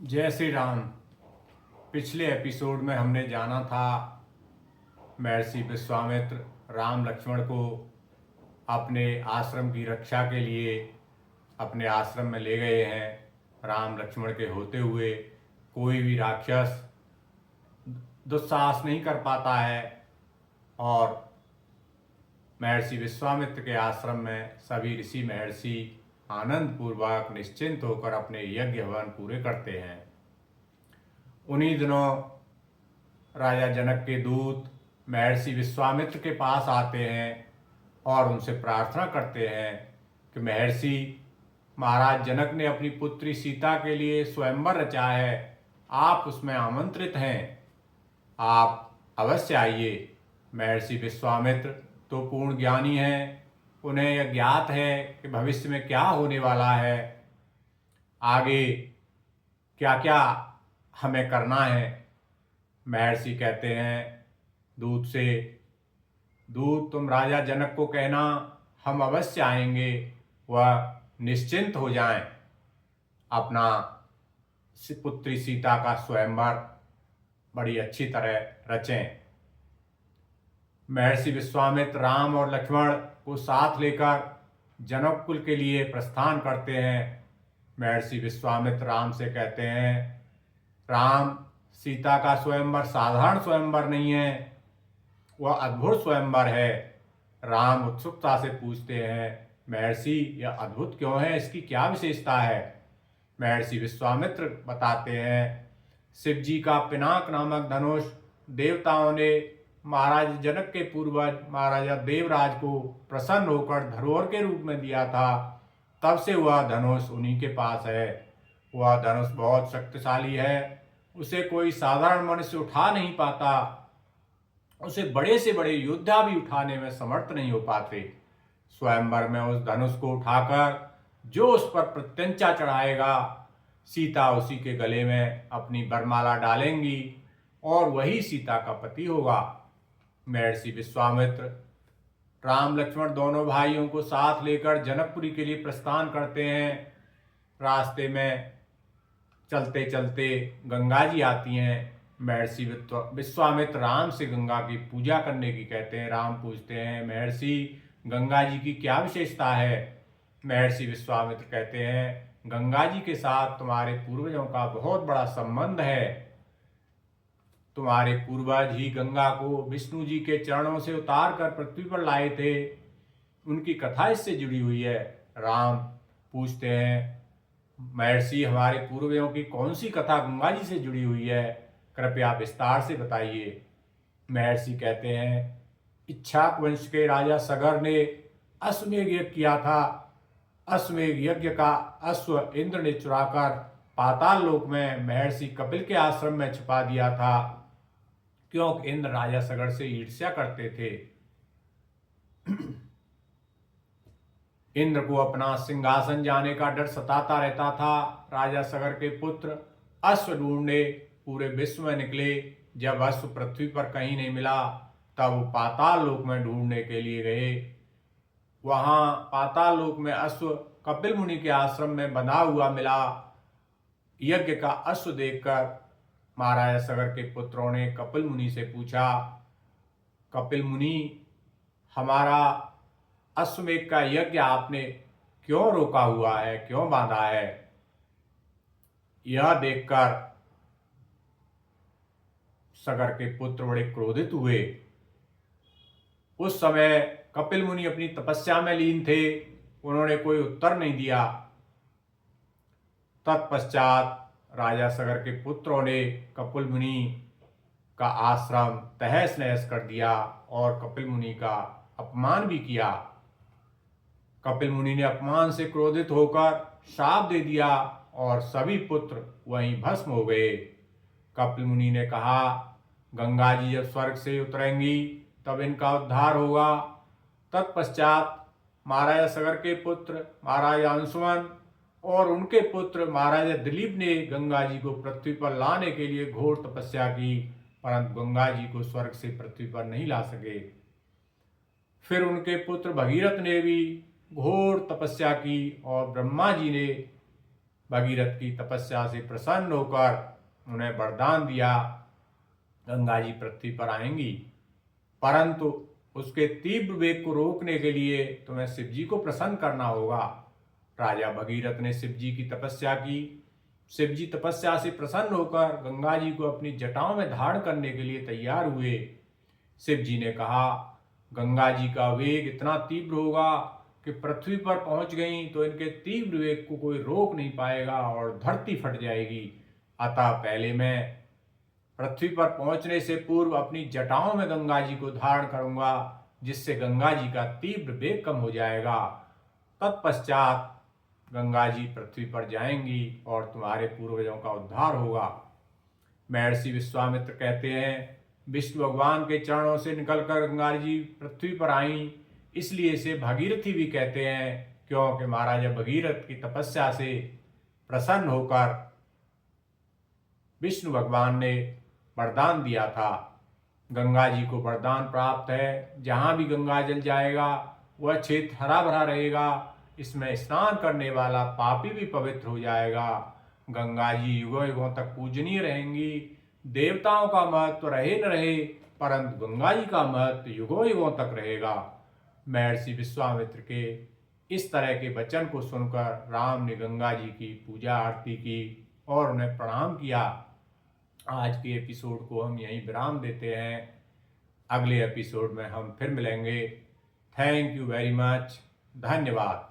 जय श्री राम। पिछले एपिसोड में हमने जाना था महर्षि विश्वामित्र राम लक्ष्मण को अपने आश्रम की रक्षा के लिए अपने आश्रम में ले गए हैं। राम लक्ष्मण के होते हुए कोई भी राक्षस दुस्साहस नहीं कर पाता है और महर्षि विश्वामित्र के आश्रम में सभी ऋषि महर्षि आनंद पूर्वक निश्चिंत होकर अपने यज्ञ हवन पूरे करते हैं। उन्हीं दिनों राजा जनक के दूत महर्षि विश्वामित्र के पास आते हैं और उनसे प्रार्थना करते हैं कि महर्षि, महाराज जनक ने अपनी पुत्री सीता के लिए स्वयंवर रचा है, आप उसमें आमंत्रित हैं, आप अवश्य आइए। महर्षि विश्वामित्र तो पूर्ण ज्ञानी हैं, उन्हें यह ज्ञात है कि भविष्य में क्या होने वाला है, आगे क्या क्या हमें करना है। महर्षि कहते हैं दूत से, दूत तुम राजा जनक को कहना हम अवश्य आएंगे, वह निश्चिंत हो जाएं, अपना पुत्री सीता का स्वयंवर बड़ी अच्छी तरह रचें। महर्षि विश्वामित्र राम और लक्ष्मण को साथ लेकर जनककुल के लिए प्रस्थान करते हैं। महर्षि विश्वामित्र राम से कहते हैं, राम, सीता का स्वयंवर साधारण स्वयंवर नहीं है, वह अद्भुत स्वयंवर है। राम उत्सुकता से पूछते हैं, महर्षि यह अद्भुत क्यों है, इसकी क्या विशेषता है। महर्षि विश्वामित्र बताते हैं, शिव जी का पिनाक नामक धनुष देवताओं ने महाराज जनक के पूर्वज महाराजा देवराज को प्रसन्न होकर धरोहर के रूप में दिया था, तब से वह धनुष उन्हीं के पास है। वह धनुष बहुत शक्तिशाली है, उसे कोई साधारण मनुष्य उठा नहीं पाता, उसे बड़े से बड़े योद्धा भी उठाने में समर्थ नहीं हो पाते। स्वयंवर में उस धनुष को उठाकर जो उस पर प्रत्यंचा चढ़ाएगा, सीता उसी के गले में अपनी वरमाला डालेंगी और वही सीता का पति होगा। महर्षि विश्वामित्र राम लक्ष्मण दोनों भाइयों को साथ लेकर जनकपुरी के लिए प्रस्थान करते हैं। रास्ते में चलते चलते गंगा जी आती हैं। महर्षि विश्वामित्र राम से गंगा की पूजा करने की कहते हैं। राम पूछते हैं, महर्षि गंगा जी की क्या विशेषता है। महर्षि विश्वामित्र कहते हैं, गंगा जी के साथ तुम्हारे पूर्वजों का बहुत बड़ा संबंध है। तुम्हारे पूर्वज ही गंगा को विष्णु जी के चरणों से उतार कर पृथ्वी पर लाए थे, उनकी कथा इससे जुड़ी हुई है। राम पूछते हैं, महर्षि हमारे पूर्वजों की कौन सी कथा गंगा जी से जुड़ी हुई है, कृपया विस्तार से बताइए। महर्षि कहते हैं, इक्ष्वाकु वंश के राजा सगर ने अश्वमेध यज्ञ किया था। अश्वमेध यज्ञ का अश्व इंद्र ने चुराकर पाताल लोक में महर्षि कपिल के आश्रम में छुपा दिया था, क्योंकि इंद्र राजा सगर से ईर्ष्या करते थे। इंद्र को अपना सिंहासन जाने का डर सताता रहता था। राजा सगर के पुत्र अश्व ढूंढने पूरे विश्व में निकले। जब अश्व पृथ्वी पर कहीं नहीं मिला, तब वो पाताल लोक में ढूंढने के लिए गए। वहां पाताल लोक में अश्व कपिल मुनि के आश्रम में बंधा हुआ मिला। यज्ञ का अश्व देखकर महाराजा सगर के पुत्रों ने कपिल मुनि से पूछा, कपिल मुनि, हमारा अश्वमेध का यज्ञ आपने क्यों रोका हुआ है, क्यों बांधा है। यह देखकर सगर के पुत्र बड़े क्रोधित हुए। उस समय कपिल मुनि अपनी तपस्या में लीन थे, उन्होंने कोई उत्तर नहीं दिया। तत्पश्चात राजा सगर के पुत्रों ने कपिल मुनि का आश्रम तहस नहस कर दिया और कपिल मुनि का अपमान भी किया। कपिल मुनि ने अपमान से क्रोधित होकर शाप दे दिया और सभी पुत्र वहीं भस्म हो गए। कपिल मुनि ने कहा, गंगा जी जब स्वर्ग से उतरेंगी तब इनका उद्धार होगा। तत्पश्चात महाराजा सगर के पुत्र महाराजा अंशुमन और उनके पुत्र महाराजा दिलीप ने गंगा जी को पृथ्वी पर लाने के लिए घोर तपस्या की, परंतु गंगा जी को स्वर्ग से पृथ्वी पर नहीं ला सके। फिर उनके पुत्र भगीरथ ने भी घोर तपस्या की और ब्रह्मा जी ने भगीरथ की तपस्या से प्रसन्न होकर उन्हें वरदान दिया, गंगा जी पृथ्वी पर आएंगी, परंतु उसके तीव्र वेग को रोकने के लिए तुम्हें शिव जी को प्रसन्न करना होगा। राजा भगीरथ ने शिव जी की तपस्या की। शिव जी तपस्या से प्रसन्न होकर गंगा जी को अपनी जटाओं में धारण करने के लिए तैयार हुए। शिव जी ने कहा, गंगा जी का वेग इतना तीव्र होगा कि पृथ्वी पर पहुंच गई तो इनके तीव्र वेग को कोई रोक नहीं पाएगा और धरती फट जाएगी। अतः पहले मैं पृथ्वी पर पहुंचने से पूर्व अपनी जटाओं में गंगा जी को धारण करूंगा, जिससे गंगा जी का तीव्र वेग कम हो जाएगा। तत्पश्चात गंगा जी पृथ्वी पर जाएंगी और तुम्हारे पूर्वजों का उद्धार होगा। महर्षि विश्वामित्र कहते हैं, विष्णु भगवान के चरणों से निकलकर गंगा जी पृथ्वी पर आईं, इसलिए इसे भगीरथी भी कहते हैं, क्योंकि महाराजा भगीरथ की तपस्या से प्रसन्न होकर विष्णु भगवान ने वरदान दिया था। गंगा जी को वरदान प्राप्त है, जहाँ भी गंगा जल जाएगा वह क्षेत्र हरा भरा रहेगा, इसमें स्नान करने वाला पापी भी पवित्र हो जाएगा। गंगा जी युगों युगों तक पूजनीय रहेंगी। देवताओं का महत्व रहे न रहे, परंतु गंगा जी का महत्व युगों युगों तक रहेगा। महर्षि विश्वामित्र के इस तरह के वचन को सुनकर राम ने गंगा जी की पूजा आरती की और उन्हें प्रणाम किया। आज के एपिसोड को हम यहीं विराम देते हैं। अगले एपिसोड में हम फिर मिलेंगे। Thank you very much. धन्यवाद।